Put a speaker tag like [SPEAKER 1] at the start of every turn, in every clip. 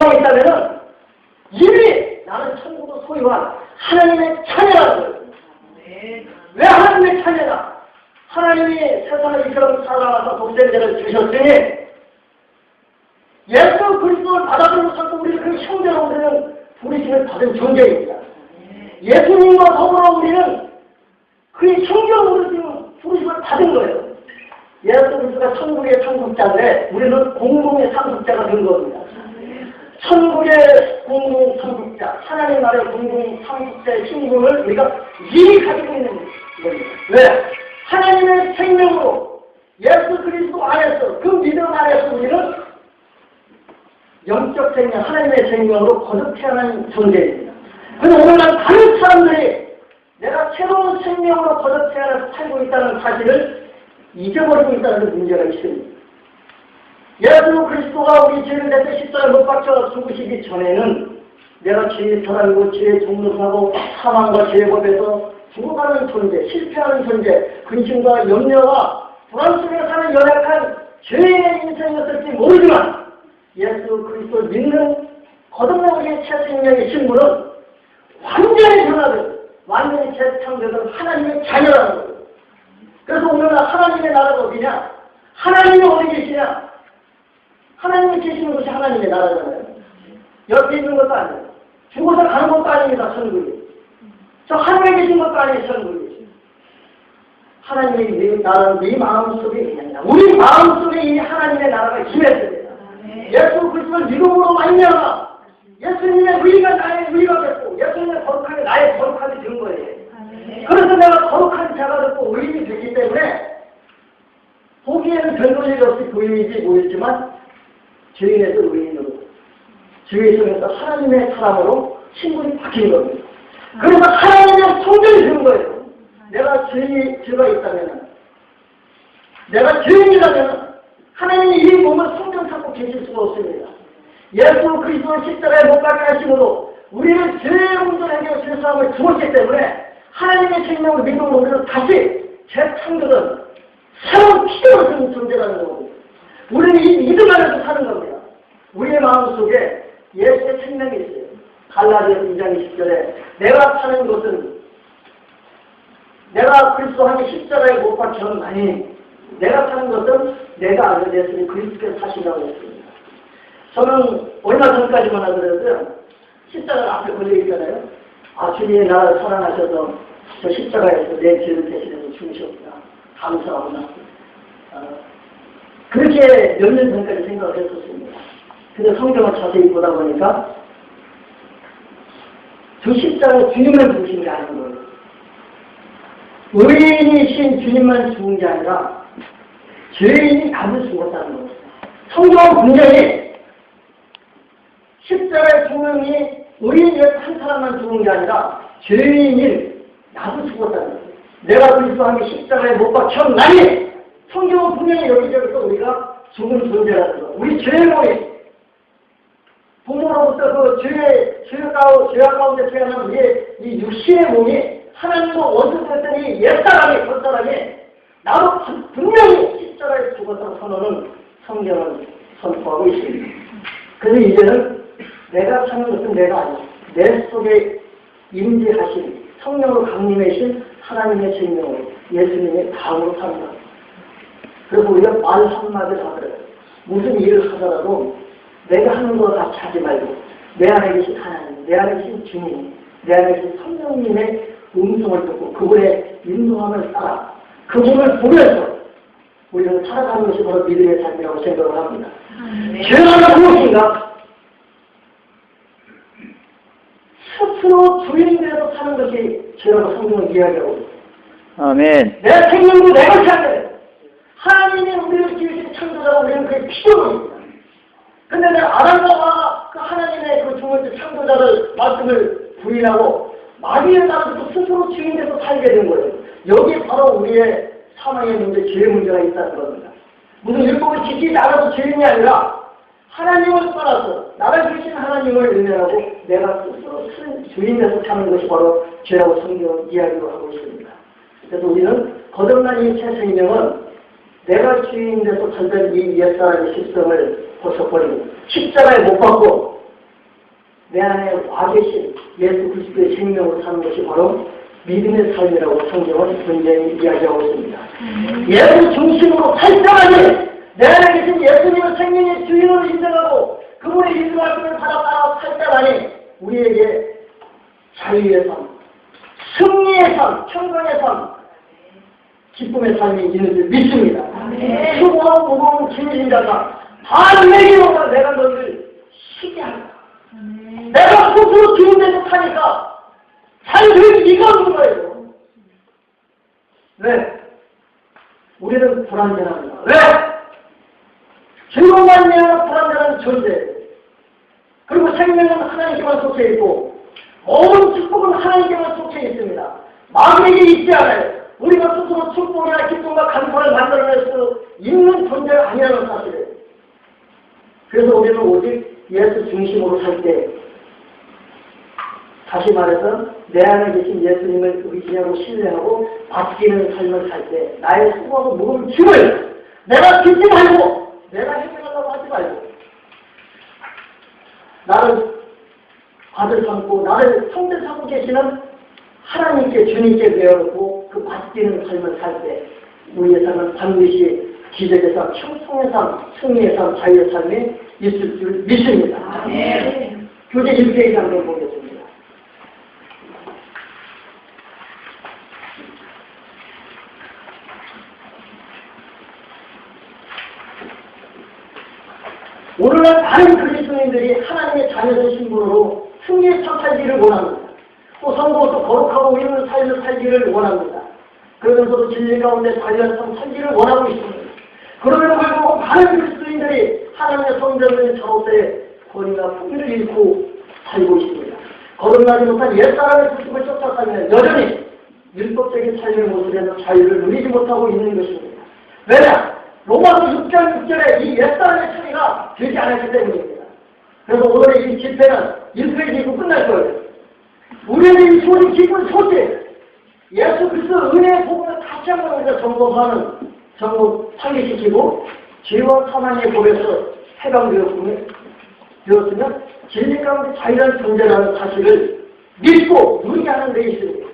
[SPEAKER 1] 있다면은 이미 나는 천국을 소유한 하나님의 자녀라는 거예요. 왜 하나님의 자녀다? 하나님이 세상을 이처럼 살아와서 독생자를 주셨으니 예수 그리스도를 받아들여서 우리는 그 형제로 우리는 부르심을 받은 존재입니다. 예수님과 더불어 우리는 그의 형제로 지금 부르심을 받은 거예요. 예수 그리스도가 천국의 상속자인데 우리는 공동의 상속자가 된 겁니다. 천국의 공동 상속자, 하나님 나라의 공동 상속자의 신분을 우리가 이미 가지고 있는 겁니다. 왜? 하나님의 생명으로 예수 그리스도 안에서 그 믿음 안에서 우리는 영적 생명, 하나님의 생명으로 거듭 태어난 존재입니다. 그런데 오늘날 다른 사람들이 내가 새로운 생명으로 거듭 태어나서 살고 있다는 사실을 잊어버리고 있다는 문제가 있습니다. 예수 그리스도가 우리 죄를 내서 십자가에 못 박혀 죽으시기 전에는 내가 죄의 사람이고 죄의 종로하고 사망과 죄의 법에서 죽어가는 존재, 실패하는 존재, 근심과 염려와 불안 속에 사는 연약한 죄인의 인생이었을지 모르지만 예수 그리스도를 믿는 거듭난 우리의 새 생명의 신분은 완전히 변화된, 완전히 재창조된 하나님의 자녀라는 거예요. 그래서 오늘날 하나님의 나라가 어디냐? 하나님이 어디 계시냐? 하나님이 계시는 곳이 하나님의 나라잖아요. 옆에 있는 것도 아니에요. 죽어서 가는 것도 아닙니다, 천국이. 저 하늘에 계신 것도 아니에요, 천국이. 하나님의 네 나라는 네 마음속에 있느냐. 우리 마음속에 이미 하나님의 나라가 임했습니다. 예수 그리스도를 믿음으로 말미암아 예수님의 의가 나의 의가 됐고 예수님의 거룩함이 나의 거룩함이 된 거예요. 그래서 내가 거룩한 자가 됐고 의인이 되기 때문에 보기에는 별볼 일 없이 의인이지 보이지만 죄인에서 의인으로 죄의 속에서 하나님의 사람으로 신분이 바뀐 겁니다. 그래서 하나님의 성전이 되는 거예요. 내가 죄가 있다면 내가 죄인이라면 하나님이 이 몸을 성전 찾고 계실 수가 없습니다. 예수 그리스도의 십자가에 못 박게 하심으로 우리는 죄의 온전하게 죄사함을 주었기 때문에 하나님의 생명을 믿음으로 우리는 다시 재창조된 새로운 피조를 든 존재라는 거고 우리는 이 믿음 안에서 사는 겁니다. 우리의 마음속에 예수의 생명이 있어요. 갈라디아서 2장 20절에 내가 사는 것은 내가 그리스도 함께 십자가에 못 박혔나니 내가 사는 것은 내가 아는 예수님 그리스도께서 사신다고 했습니다. 저는 얼마 전까지만 하더라도요. 십자가 앞에 걸려있잖아요. 아, 주님이 나를 사랑하셔서 저 십자가에서 내 죄를 대신해서 죽으셨구나. 감사하구나. 그렇게 몇 년 전까지 생각을 했었습니다. 근데 성경을 자세히 보다 보니까 저 십자가에 주님만 죽으신 게 아닌 거예요. 의인이신 주님만 죽은 게 아니라 죄인이 나도 죽었다는 거예요. 성경은 분명히 십자가의 죽음이 의인이 한 사람만 죽은 게 아니라 죄인인 나도 죽었다는 거예요. 내가 그리스도 함께 십자가에 못 박혔나니 성경은 분명히 여기저기서 우리가 죽은 존재라는 거예요. 우리 죄의 몸이 부모로부터 그 죄악 가운데 태어난 우리의 이 육신의 몸이 하나님과 원수됐더니 옛사람이 겉사람이 나도 분명히 십자가에 죽었다고 선언은 성경은 선포하고 있습니다. 그런데 이제는 내가 사는 것은 내가 아니고 내 속에 임재하신 성령으로 강림하신 하나님의 생명으로 예수님의 다음으로 산다. 그래서 우리가 말 한마디를 하더라도 무슨 일을 하더라도 내가 하는 거 같이 하지 말고 내 안에 계신 하나님, 내 안에 계신 주님, 내 안에 계신 성령님의 음성을 듣고 그분의 인도함을 따라 그분을 보면서 우리는 살아가는 것이 바로 믿음의 삶이라고 생각을 합니다. 죄가 무엇인가? 스스로 주인되어서 사는 것이 죄라고 성경은 이야기하고 있습니다.
[SPEAKER 2] 아멘.
[SPEAKER 1] 내 생명도 내 것이 아니에요. 하나님이 우리를 지으신 창조자가 우리는 그의 피조물입니다. 근데 내가 아담과 그 하나님의 그 두 번째 창조자를 말씀을 부인하고 마귀에 따라서 스스로 주인돼서 살게 된 거예요. 여기 바로 우리의 사망의 문제, 죄의 문제가 있다는 겁니다. 무슨 율법을 지키지 않아도 죄인이 아니라 하나님을 떠나서 나를 주신 하나님을 의뢰하고 내가 스스로 주인돼서 사는 것이 바로 죄라고 성경은 이야기를 하고 있습니다. 그래서 우리는 거듭난 이 새 생명은 내가 주인돼서 살던 이 옛사람의 실성을 벗어버리고 십자가에 못 박고 내 안에 와 계신 예수 그리스도의 생명으로 사는 것이 바로 믿음의 삶이라고 성경은 분명히 이야기하고 있습니다. 예수 중심으로 살 때만이 내 안에 계신 예수님의 생명의 주인으로 인정하고 그분의 인도 말씀을 받아 따라 살 때만이 우리에게 자유의 삶, 승리의 삶, 평강의 삶, 기쁨의 삶이 있는 줄 믿습니다. 수고하고 무거운 짐진 자가 다 내게 오라 내가 너희를 쉬게 한다. 내가 스스로 주인되고 타니까 삶을 이거 없는 거예요. 왜? 우리는 불안전합니다. 왜? 즐거움만 내는 불안전한 존재. 그리고 생명은 하나님께만 속해 있고 모든 축복은 하나님께만 속해 있습니다. 마음에게 있지 않아요. 우리가 스스로 축복이나 기쁨과 감사를 만들어낼 수 있는 존재가 아니라는 사실이에요. 그래서 우리는 오직 예수 중심으로 살 때, 다시 말해서 내 안에 계신 예수님을 의지하고 신뢰하고 아끼는 삶을 살 때 나의 수고하고 무거운 짐을 내가 짓지 말고 내가 해결하려고 하지 말고 나를 아들 삼고 나를 성대 삼고 계시는 하나님께 주님께 배워놓고 그 맡기는 삶을 살 때 우리의 삶은 반드시 기적의 삶, 충성의 삶, 승리의 삶, 자유의 삶이 있을 줄 믿습니다. 교재 1페이지 한번 보겠습니다. 오늘날 많은 그리스도인들이 하나님의 자녀된 신분으로 승리의 삶 살기를 원합니다. 또 성도로서 거룩하고 의로운 삶을 살기를 원합니다. 그러면서도 진리 가운데 자유한 삶 살기를 원하고 있습니다. 그럼에도 불구하고 많은 그리스도인들이 하나님의 성전된 저로서의 권위와 품위를 잃고 살고 있습니다. 거듭나지 못한 옛사람의 구습을 쫓아 살면 여전히 율법적인 삶의 모습에서 자유를 누리지 못하고 있는 것입니다. 왜냐? 로마서 6장 6절에 이 옛사람의 처리가 되지 않았기 때문입니다. 그래서 오늘의 이 집회는 1페이지 읽고 끝날 거예요. 우리에게 이 소리 기쁜 소식, 예수 그리스도 은혜의 복음을 다시 한번 우리가 점검 상기시키고 죄와 사망의 법에서 해방되었으면 진리 가운데 자유한 존재라는 사실을 믿고 누리게 하는 데 있습니다.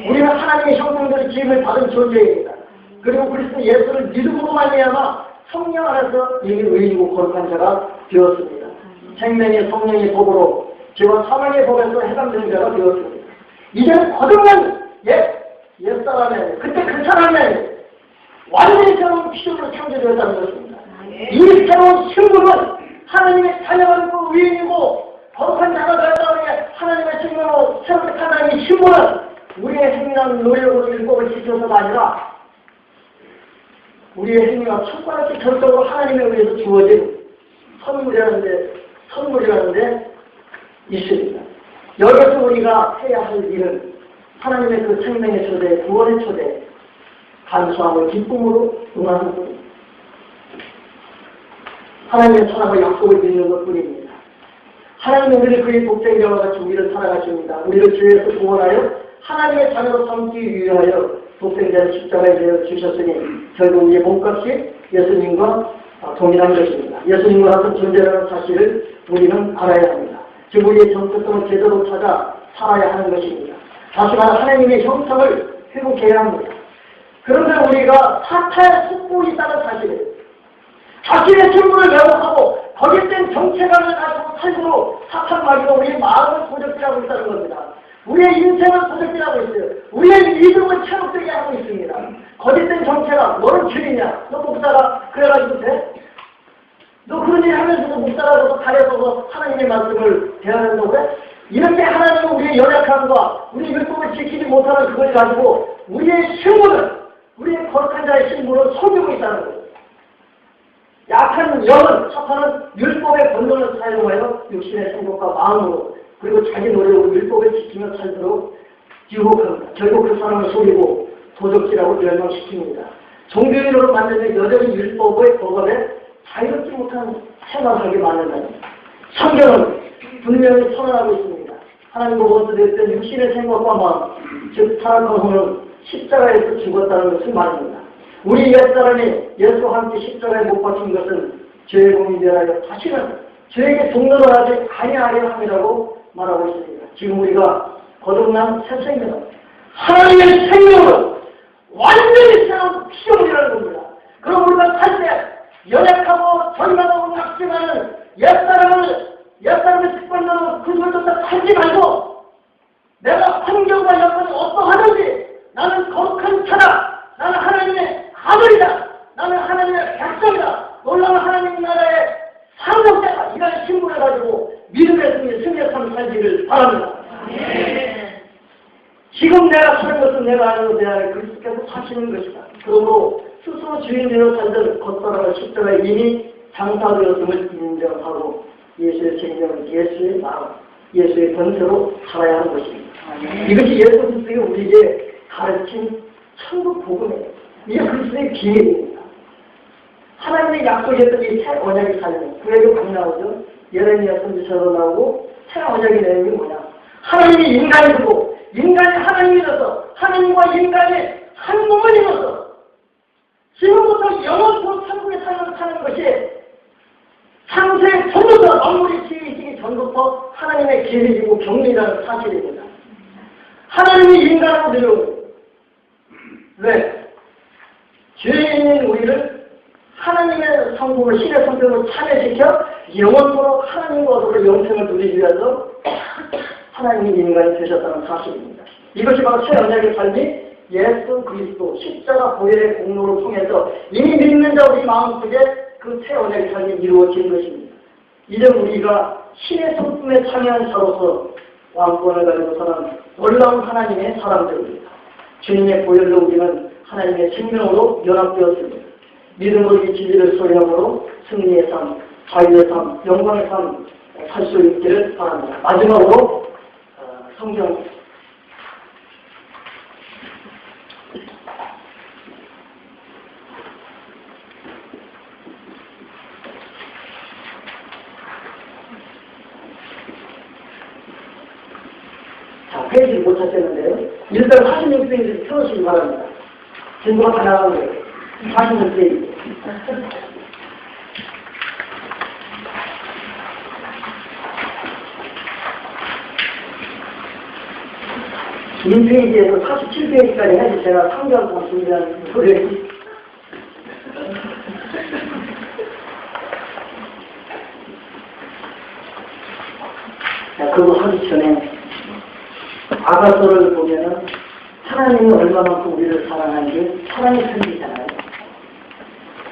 [SPEAKER 1] 우리는 하나님의 형상들의 지음을 받은 존재입니다. 그리고 그리스도 예수를 믿음으로 말미암아 성령 안에서 이미 의인이고 거룩한 자가 되었습니다. 생명의 성령의 법으로 죄와 사망의 법에서 해방된 자가 되었습니다. 이제는 거듭난 옛사람의 그때 그 사람의 완전히 새로운 피조물로 창조되었다는 것입니다. 이 새로운 신분은 하나님의 자녀가 되고 의인이고 거룩한 자가 되었다는 게 하나님의 생명으로 새롭게 탄생한 이 신분은 우리의 행위나 노력으로 율법을 지켜서가 아니라 우리의 행위가 첫번째 결정으로 하나님에 의해서 주어진 선물이라는 데 있습니다. 여기서 우리가 해야 할 일은 하나님의 그 생명의 초대, 구원의 초대, 감사함을 기쁨으로 응하는 것입니다. 하나님의 사랑과 약속을 믿는 것뿐입니다. 하나님은 우리 그의 독생자와 같이 우리를 사랑하십니다. 우리를 죄에서 구원하여 하나님의 자녀로 삼기 위하여 독생자를 십자가에 내어 주셨으니 결국 우리의 몸값이 예수님과 동일한 것입니다. 예수님과 같은 존재라는 사실을 우리는 알아야 합니다. 즉 우리의 정체성을 제대로 찾아 살아야 하는 것입니다. 다시 말해 하나님의 형상을 회복해야 합니다. 그런데 우리가 사탄의 속국이 있다는 사실을 자신의 신분을 왜곡하고 거짓된 정체감을 가지고 삶으로 사탄 마귀가 우리의 마음을 도적질하고 있다는 겁니다. 우리의 인생을 도적질하고 있어요. 우리의 믿음을 체록되게 하고 있습니다. 거짓된 정체감, 너는 주인이야. 너 목사가 그래가지고 돼? 너 그런 일 하면서도 목사라고 가려서 하나님의 말씀을 대하는다고 해? 이렇게 하나님은 우리의 연약함과 우리 율법을 지키지 못하는 그걸 가지고 우리의 신분을, 우리의 거룩한 자의 신분을 속이고 있다는 거예요. 약한 영은, 사탄은 율법의 본능을 사용하여 육신의 생각과 마음으로 그리고 자기 노력으로 율법을 지키며 살도록 유혹합니다. 결국 그 사람을 속이고 도적질하고 멸망시킵니다. 종교인으로 만들면 여전히 율법의 법에 자유롭지 못한 생활을 하게 만든다. 성경은 분명히 선언하고 있습니다. 하나님과 원수됐던 육신의 생각과 마음, 즉 타락한 혼은 십자가에서 죽었다는 것을 말합니다. 우리 옛사람이 예수와 함께 십자가에 못 박힌 것은 죄의 공이 되하여 다시는 저에게 종로를 하지 아니하려 함이라고 말하고 있습니다. 지금 우리가 거듭난 새 생명, 하나님의 생명으로 완전히 새로운 피조물이라는 겁니다. 그럼 우리가 살 때 연약하고 절망하고 낙심하는 옛사람의 습관으로 그것도 다 살지 말고 내가 환경과 여건이 어떠하든지 나는 거룩한 자다. 나는 하나님의 아들이다. 나는 하나님의 백성이다. 놀라운 하나님 나라의 상속자다. 이런 신분을 가지고 믿음의 승리의 삶을 살기를 바랍니다. 지금 내가 사는 것은 내가 아니고 내 안에 그리스도께서 사시는 것이다. 그러므로 스스로 주인되어 살던 겉사람의 십자가에 이미 장사되었음을 인정하고 예수의 생명은 예수의 마음, 예수의 권세로 살아야 하는 것입니다. 이것이 예수 그리스도의 우리에게 가르친 천국 복음이에요. 이게 그리스도의 비밀입니다. 하나님의 약속했던 이 새 언약이 살면 구약에 많이 나오죠. 예레미야 선지서도 나오고 새 언약의 내용이 뭐냐? 하나님이 인간이 되고 인간이 하나님이 되어서 하나님과 인간이 한 몸을 이뤄서 지금부터 영원토록 천국에 사는 것이 창세 전부터 만물이 지기 전부터 하나님의 계획이고 경륜이라는 사실입니다. 하나님이 인간으로 내려오고 왜? 죄인인 우리를 하나님의 성품을 신의 성품으로 참여시켜 영원토록 하나님과 영생을 누리기 위해서 하나님이 인간이 되셨다는 사실입니다. 이것이 바로 새 언약의 삶이 예수 그리스도 십자가 보혈의 공로를 통해서 이미 믿는 자 우리 마음속에 그 새 언약의 삶이 이루어진 것입니다. 이제 우리가 신의 성품에 참여한 자로서 왕권을 가지고서는 놀라운 하나님의 사람들입니다. 주님의 보혈로 우리는 하나님의 생명으로 연합되었습니다. 믿음으로 이 진리를 소리함으로 승리의 삶, 자유의 삶, 영광의 삶 살 수 있기를 바랍니다. 마지막으로 성경 페이지를 못 찾겠는데요. 일단 46페이지를 펴주시기 바랍니다. 진도가 다 나간 거예요. 46페이지. 이 페이지에서 47페이지까지 해서 제가 상주하고 준비한 소리. 그거 하기 전에 아가서를 보면은 하나님이 얼마만큼 우리를 사랑하는지 사랑의 편지잖아요.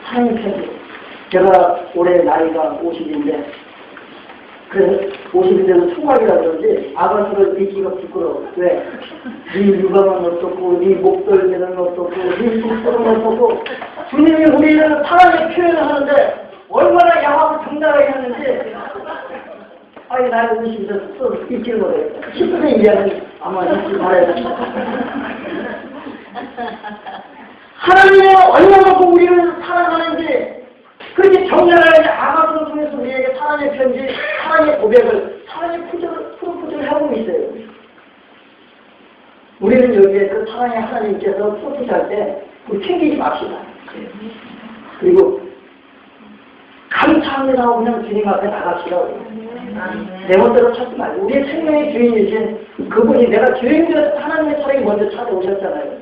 [SPEAKER 1] 사랑의 편지. 제가 올해 나이가 50인데 그래서 50인데도 총각이라 그러지 아가서를 읽기가 부끄러워. 왜? 네 유감은 어떻고 네 목덜미는 어떻고 네 속도는 어떻고 주님이 우리를 사랑의 표현을 하는데 얼마나 야하고 정당하게 하는지 아니 나이가 50인데 또 읽지를 못해요. 10분의 이야기 아마 읽지 말아야 됩니다. 하나님이 얼마만큼 우리를 사랑하는지 그렇게 정렬하는 아가서를 통해서 우리에게 사랑의 편지, 사랑의 고백을, 사랑의 프로포즈를 하고 있어요. 우리는 여기에 그 사랑의 하나님께서 프로포즈할 때 우리 챙기지 맙시다. 그리고 감사합니다 하고 그냥 주님 앞에 나갑시다. 내 멋대로 찾지 말고 우리의 생명의 주인이신 그분이 내가 주인되어서 하나님의 사랑이 먼저 찾아오셨잖아요.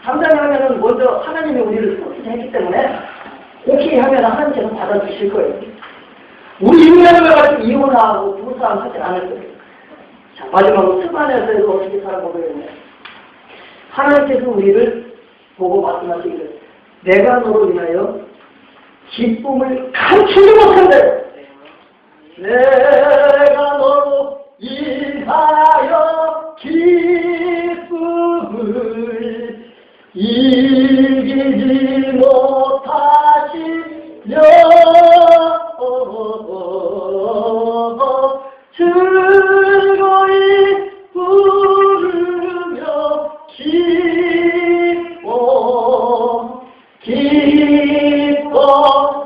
[SPEAKER 1] 감사하면은 먼저 하나님이 우리를 프로포즈했기 때문에 오케이 하면 하나님께서 받아주실 거예요. 우리 인간을 가지고 이혼하고 부부싸움 하지 않을 거예요. 자, 마지막으로 습관에서 어떻게 살아보겠냐. 하나님께서 우리를 보고 말씀하시기를 내가 너로 인하여 기쁨을 감추지 못한대. 내가 너로 인하여 기쁨을 이기지 못하시며 즐거이 부르며 기뻐